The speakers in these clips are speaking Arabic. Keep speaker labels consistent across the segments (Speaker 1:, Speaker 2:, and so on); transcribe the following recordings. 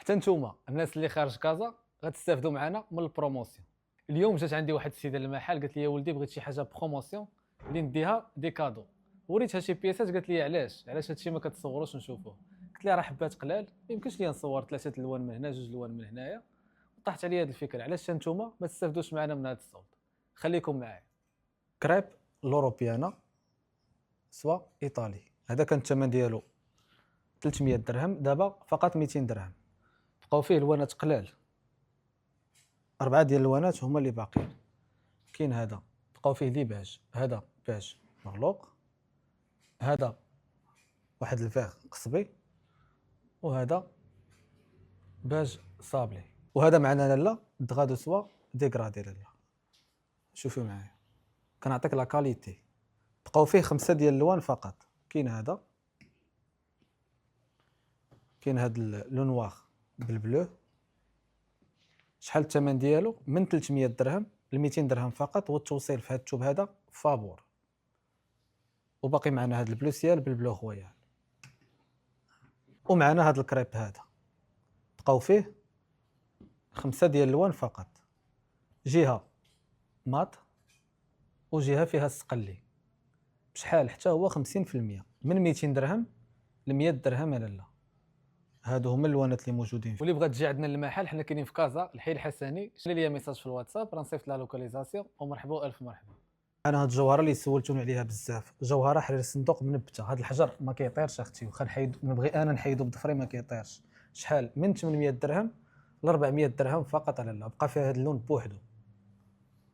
Speaker 1: حتى نتوما الناس اللي خارج كازا غتستافدوا معنا من البروموسيون. اليوم جات عندي واحد السيده للمحل قالت لي يا ولدي بغيت شي حاجه بروموسيون اللي نديها دي كادو. وريتها شي بياسات قالت لي علاش هادشي ما كتصوروش نشوفوه. قلت لها راه حبات قلال ما يمكنش ليا نصور ثلاثه الوان من هنا جوج الوان من هنايا. طاحت عليا هذه الفكره علاش نتوما ما تستافدوش معنا من هذا الصوت. خليكم معايا. كريب لوروبيانا سوا ايطالي، هذا كان الثمن ديالو 300 درهم، دابا فقط 200 درهم. بقاو فيه الوانات قلال، 4 ديال الوانات هما اللي باقيين. كاين هذا بقاو فيه لي باج، هذا باج مغلوق، هذا واحد الفيغ قصبي، وهذا باج صابلي، وهذا معنا لالا دغادو سوا ديغرادي لالا. شوفوا معايا كنعطيك لا كاليتي. بقاو فيه 5 ديال الالوان فقط. كاين هذا، كاين هذا لو نوار بالبلو. شحال الثمن ديالو؟ من 300 درهم ل 200 درهم فقط، والتوصيل في هذا الثوب هذا فابور. وباقي معنا هذا البلو سيال بالبلو رويال، ومعنا هذا الكريب هذا. بقاو فيه 5 ديال الالوان فقط، جهه مات وجهه فيها السقلي. بشحال؟ حتى هو 50%، من 200 درهم ل 100 درهم لالا. هادو هما الوانات اللي موجودين فيه. واللي بغات تجي عندنا للمحل، حنا كاينين في كازا الحي الحسني. شري لي ميساج في الواتساب راه نصيفط لها لوكاليزاسيون. ومرحبا والف مرحبا. انا هاد الجوهره اللي سولتوني عليها بزاف، جوهره حرير الصندوق منبته. هاد الحجر ما كيطيرش اختي، واخا نبغي انا نحيدو بضفري ما كيطيرش. شحال؟ من 800 درهم ل 400 درهم فقط لالا. بقى فيه هاد اللون بوحدو،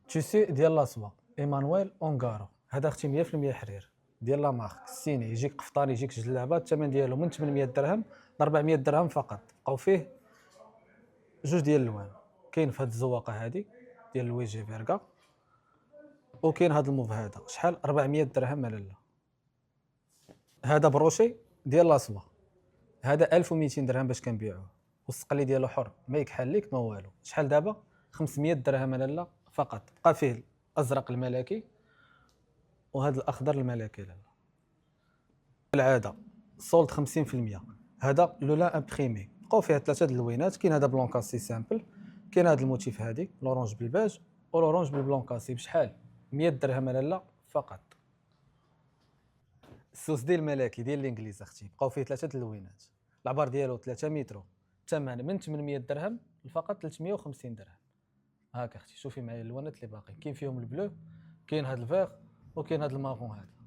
Speaker 1: تيسي ديال لاسوا ايمانويل اونغارو. هذا اختي 100% حرير ديال لا مارك السيني. يجيك قفطان يجيك جلابه، الثمن ديالو من 800 درهم ل 400 درهم فقط. بقاو فيه جوج ديال الالوان، كاين في هذه الزواقه هذه ديال الويجي فيرغا، وكاين هذا الموف هذا. شحال؟ 400 درهم لالا. هذا بروشي ديال لاسوا، هذا 1200 درهم باش كنبيعوه، والسقلي ديالو حر ما يكحل ليك ما والو. شحال دابا؟ 500 درهم لالا فقط. بقى فيه الازرق الملكي وهذا الاخضر الملكي لالا. العاده سولد 50%. هذا لولا امبريمي. بقاو فيها 3 د اللوينات. كاين هذا بلون كاسي سامبل، كاين هذا الموتيف هذه لورانج بالباج ولورانج بالبلون كاسي. بشحال؟ 100 درهم لالا فقط. السوس ديال الملكي ديال الانجليز اختي، بقاو فيه 3 د اللوينات. العبار ديالو 3 متر، الثمن من 800 درهم لفقط 350 درهم. هاك اختي شوفي معايا الالوانات اللي باقي. كاين فيهم البلو، كاين هذا الفيغ، وكاين هذا المارون هذا.